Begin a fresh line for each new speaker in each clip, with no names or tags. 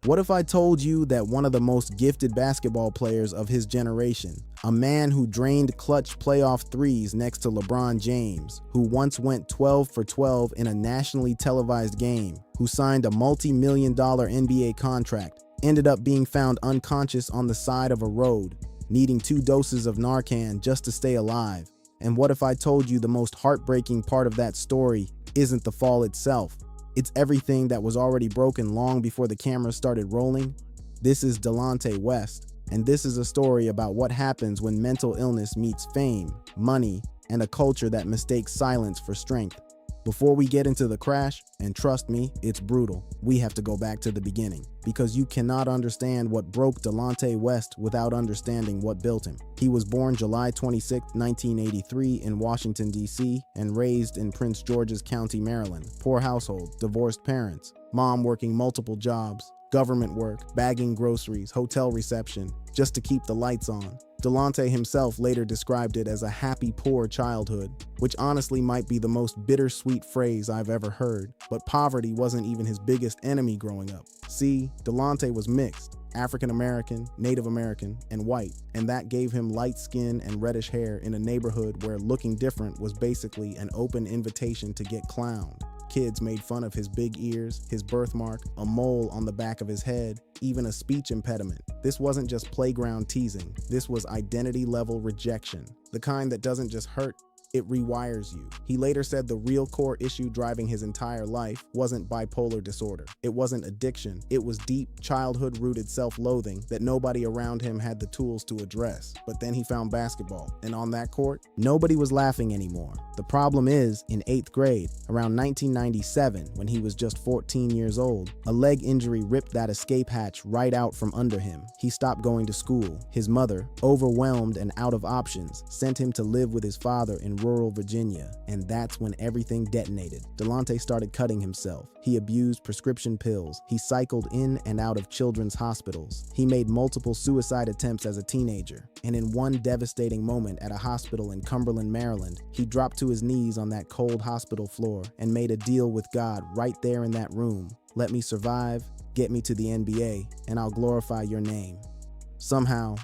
What if I told you that one of the most gifted basketball players of his generation, a man who drained clutch playoff threes next to LeBron James, who once went 12 for 12 in a nationally televised game, who signed a multi-million-dollar NBA contract, ended up being found unconscious on the side of a road, needing 2 doses of Narcan just to stay alive? And what if I told you the most heartbreaking part of that story isn't the fall itself? It's everything that was already broken long before the cameras started rolling. This is Delonte West, and this is a story about what happens when mental illness meets fame, money, and a culture that mistakes silence for strength. Before we get into the crash, and trust me, it's brutal, we have to go back to the beginning, because you cannot understand what broke Delonte West without understanding what built him. He was born July 26, 1983 in Washington, D.C., and raised in Prince George's County, Maryland. Poor household, divorced parents, mom working multiple jobs, government work, bagging groceries, hotel reception, just to keep the lights on. Delonte himself later described it as a happy, poor childhood, which honestly might be the most bittersweet phrase I've ever heard. But poverty wasn't even his biggest enemy growing up. See, Delonte was mixed, African American, Native American, and white, and that gave him light skin and reddish hair in a neighborhood where looking different was basically an open invitation to get clowned. Kids made fun of his big ears, his birthmark, a mole on the back of his head, even a speech impediment. This wasn't just playground teasing. This was identity-level rejection, the kind that doesn't just hurt, it rewires you. He later said the real core issue driving his entire life wasn't bipolar disorder. It wasn't addiction. It was deep, childhood-rooted self-loathing that nobody around him had the tools to address. But then he found basketball, and on that court, nobody was laughing anymore. The problem is, in 8th grade, around 1997, when he was just 14 years old, a leg injury ripped that escape hatch right out from under him. He stopped going to school. His mother, overwhelmed and out of options, sent him to live with his father in rural Virginia, and that's when everything detonated. Delonte started cutting himself. He abused prescription pills. He cycled in and out of children's hospitals. He made multiple suicide attempts as a teenager, and in one devastating moment at a hospital in Cumberland, Maryland, he dropped to his knees on that cold hospital floor and made a deal with God right there in that room. Let me survive, get me to the NBA, and I'll glorify your name. Somehow,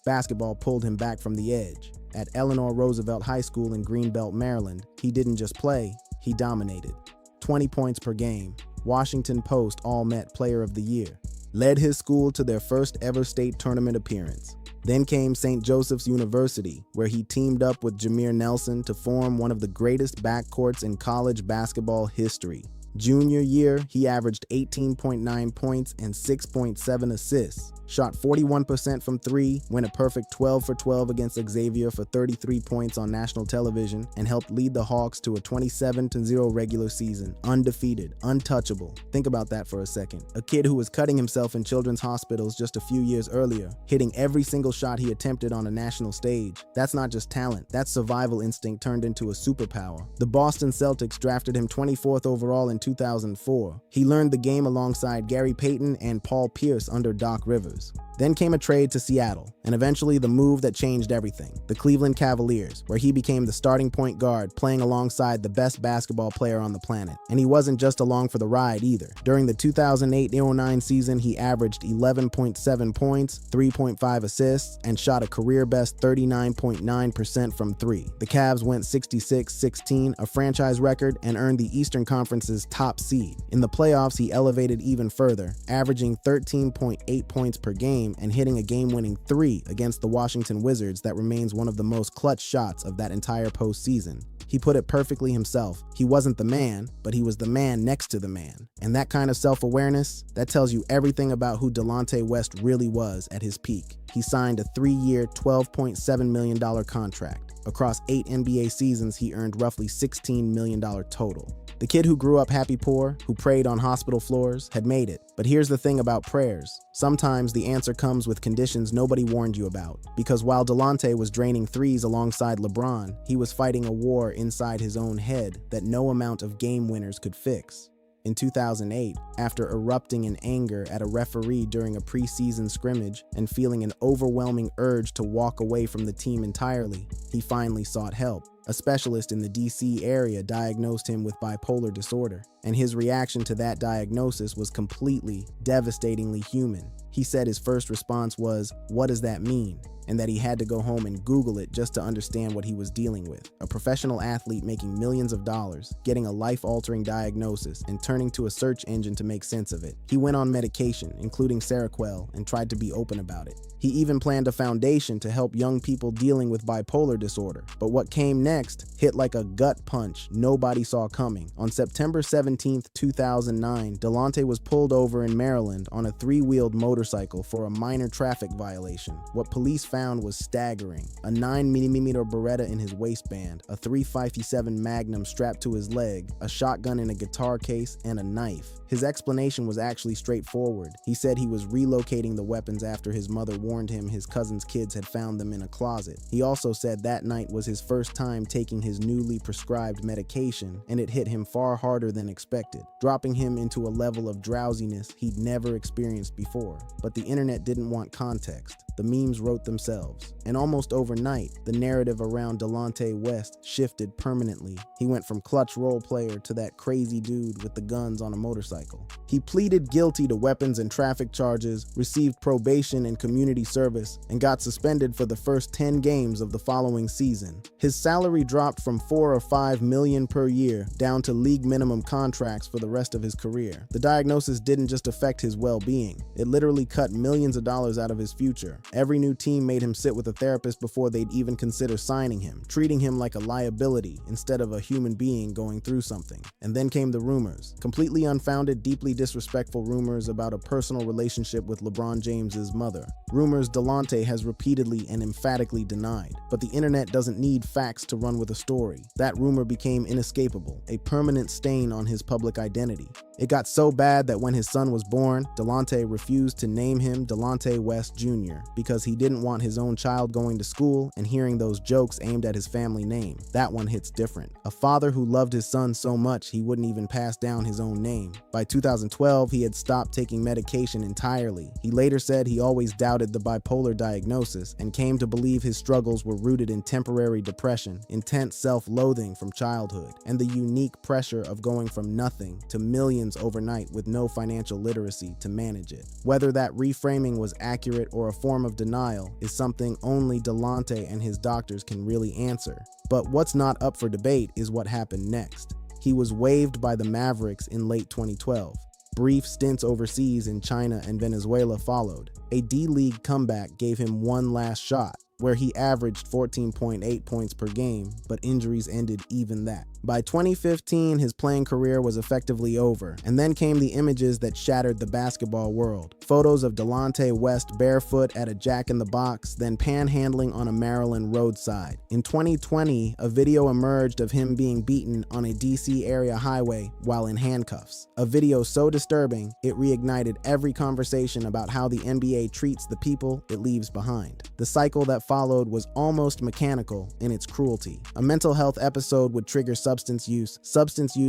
basketball pulled him back from the edge. At Eleanor Roosevelt High School in Greenbelt, Maryland, he didn't just play, he dominated. 20 points per game, Washington Post All-Met Player of the Year, led his school to their first ever state tournament appearance. Then came St. Joseph's University, where he teamed up with Jameer Nelson to form one of the greatest backcourts in college basketball history. Junior year, he averaged 18.9 points and 6.7 assists, shot 41% from 3, went a perfect 12 for 12 against Xavier for 33 points on national television, and helped lead the Hawks to a 27-0 regular season, undefeated, untouchable. Think about that for a second. A kid who was cutting himself in children's hospitals just a few years earlier, hitting every single shot he attempted on a national stage. That's not just talent, that's survival instinct turned into a superpower. The Boston Celtics drafted him 24th overall in 2004. He learned the game alongside Gary Payton and Paul Pierce under Doc Rivers. Then came a trade to Seattle, and eventually the move that changed everything, the Cleveland Cavaliers, where he became the starting point guard, playing alongside the best basketball player on the planet. And he wasn't just along for the ride either. During the 2008-09 season, he averaged 11.7 points, 3.5 assists, and shot a career-best 39.9% from 3. The Cavs went 66-16, a franchise record, and earned the Eastern Conference's top seed. In the playoffs, he elevated even further, averaging 13.8 points per game and hitting a game-winning 3 against the Washington Wizards that remains one of the most clutch shots of that entire postseason. He put it perfectly himself. He wasn't the man, but he was the man next to the man. And that kind of self-awareness, that tells you everything about who Delonte West really was at his peak. He signed a 3-year, $12.7 million contract. Across 8 NBA seasons, he earned roughly $16 million total. The kid who grew up happy poor, who prayed on hospital floors, had made it. But here's the thing about prayers. Sometimes the answer comes with conditions nobody warned you about. Because while Delonte was draining threes alongside LeBron, he was fighting a war inside his own head that no amount of game winners could fix. In 2008, after erupting in anger at a referee during a preseason scrimmage and feeling an overwhelming urge to walk away from the team entirely, he finally sought help. A specialist in the DC area diagnosed him with bipolar disorder, and his reaction to that diagnosis was completely, devastatingly human. He said his first response was, "What does that mean?" and that he had to go home and Google it just to understand what he was dealing with. A professional athlete making millions of dollars, getting a life-altering diagnosis, and turning to a search engine to make sense of it. He went on medication, including Seroquel, and tried to be open about it. He even planned a foundation to help young people dealing with bipolar disorder. But what came next hit like a gut punch nobody saw coming. On September 17th, 2009, Delonte was pulled over in Maryland on a three-wheeled motorcycle for a minor traffic violation. What police found was staggering: a 9mm Beretta in his waistband, a .357 Magnum strapped to his leg, a shotgun in a guitar case, and a knife. His explanation was actually straightforward. He said he was relocating the weapons after his mother warned him his cousin's kids had found them in a closet. He also said that night was his first time taking his newly prescribed medication, and it hit him far harder than expected, dropping him into a level of drowsiness he'd never experienced before. But the internet didn't want context. The memes wrote themselves. And almost overnight, the narrative around Delonte West shifted permanently. He went from clutch role player to that crazy dude with the guns on a motorcycle. He pleaded guilty to weapons and traffic charges, received probation and community service, and got suspended for the first 10 games of the following season. His salary dropped from $4 or $5 million per year down to league minimum contracts for the rest of his career. The diagnosis didn't just affect his well-being. It literally cut millions of dollars out of his future. Every new team made him sit with a therapist before they'd even consider signing him, treating him like a liability instead of a human being going through something. And then came the rumors. Completely unfounded, deeply disrespectful rumors about a personal relationship with LeBron James's mother. Rumors Delonte has repeatedly and emphatically denied. But the internet doesn't need facts to run with a story. That rumor became inescapable, a permanent stain on his public identity. It got so bad that when his son was born, Delonte refused to name him Delonte West Jr. because he didn't want his own child going to school and hearing those jokes aimed at his family name. That one hits different. A father who loved his son so much he wouldn't even pass down his own name. By 2012, he had stopped taking medication entirely. He later said he always doubted the bipolar diagnosis and came to believe his struggles were rooted in temporary depression, intense self-loathing from childhood, and the unique pressure of going from nothing to millions overnight with no financial literacy to manage it. Whether that reframing was accurate or a form of denial is something only Delonte and his doctors can really answer. But what's not up for debate is what happened next. He was waived by the Mavericks in late 2012. Brief stints overseas in China and Venezuela followed. A D-League comeback gave him one last shot, where he averaged 14.8 points per game, but injuries ended even that. By 2015, his playing career was effectively over, and then came the images that shattered the basketball world. Photos of Delonte West barefoot at a Jack in the Box, then panhandling on a Maryland roadside. In 2020, a video emerged of him being beaten on a DC area highway while in handcuffs. A video so disturbing, it reignited every conversation about how the NBA treats the people it leaves behind. The cycle that followed was almost mechanical in its cruelty. A mental health episode would trigger substance use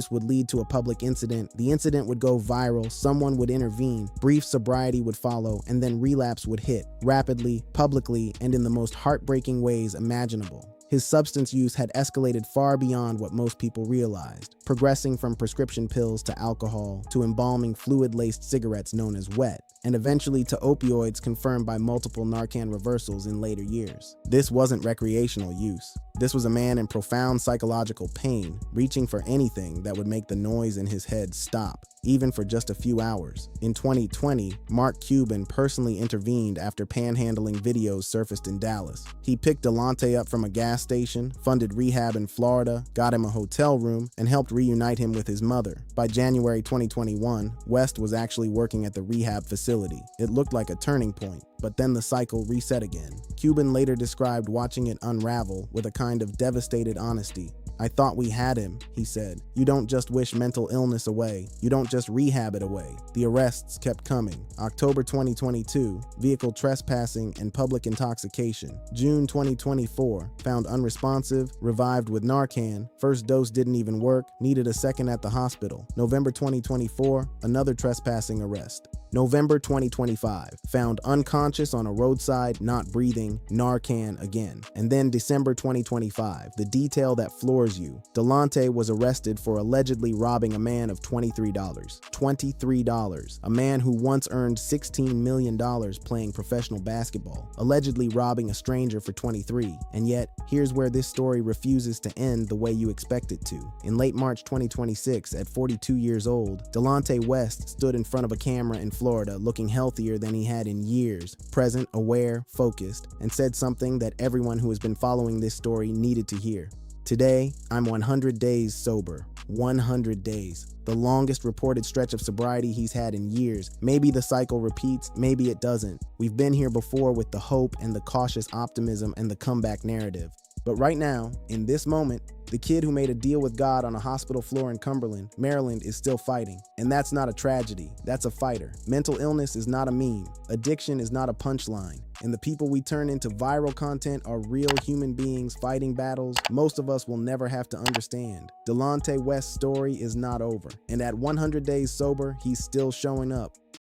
would lead to a public incident, the incident would go viral, someone would intervene, brief sobriety would follow, and then relapse would hit, rapidly, publicly, and in the most heartbreaking ways imaginable. His substance use had escalated far beyond what most people realized, progressing from prescription pills to alcohol to embalming fluid-laced cigarettes known as wet, and eventually to opioids confirmed by multiple Narcan reversals in later years. This wasn't recreational use. This was a man in profound psychological pain, reaching for anything that would make the noise in his head stop, even for just a few hours. In 2020, Mark Cuban personally intervened after panhandling videos surfaced in Dallas. He picked Delonte up from a gas station, funded rehab in Florida, got him a hotel room, and helped reunite him with his mother. By January 2021, West was actually working at the rehab facility. It looked like a turning point, but then the cycle reset again. Cuban later described watching it unravel with a kind of devastated honesty. "I thought we had him," he said. "You don't just wish mental illness away. You don't just rehab it away." The arrests kept coming. October 2022, vehicle trespassing and public intoxication. June 2024, found unresponsive, revived with Narcan. First dose didn't even work, needed a second at the hospital. November 2024, another trespassing arrest. November 2025, found unconscious on a roadside, not breathing, Narcan again. And then December 2025, the detail that floors you. Delonte was arrested for allegedly robbing a man of $23. $23. A man who once earned $16 million playing professional basketball, allegedly robbing a stranger for 23. And yet, here's where this story refuses to end the way you expect it to. In late March 2026, at 42 years old, Delonte West stood in front of a camera in Florida looking healthier than he had in years, present, aware, focused, and said something that everyone who has been following this story needed to hear. "Today, I'm 100 days sober." 100 days. The longest reported stretch of sobriety he's had in years. Maybe the cycle repeats, maybe it doesn't. We've been here before with the hope and the cautious optimism and the comeback narrative. But right now, in this moment, the kid who made a deal with God on a hospital floor in Cumberland, Maryland, is still fighting. And that's not a tragedy, that's a fighter. Mental illness is not a meme. Addiction is not a punchline. And the people we turn into viral content are real human beings fighting battles most of us will never have to understand. Delonte West's story is not over. And at 100 days sober, he's still showing up.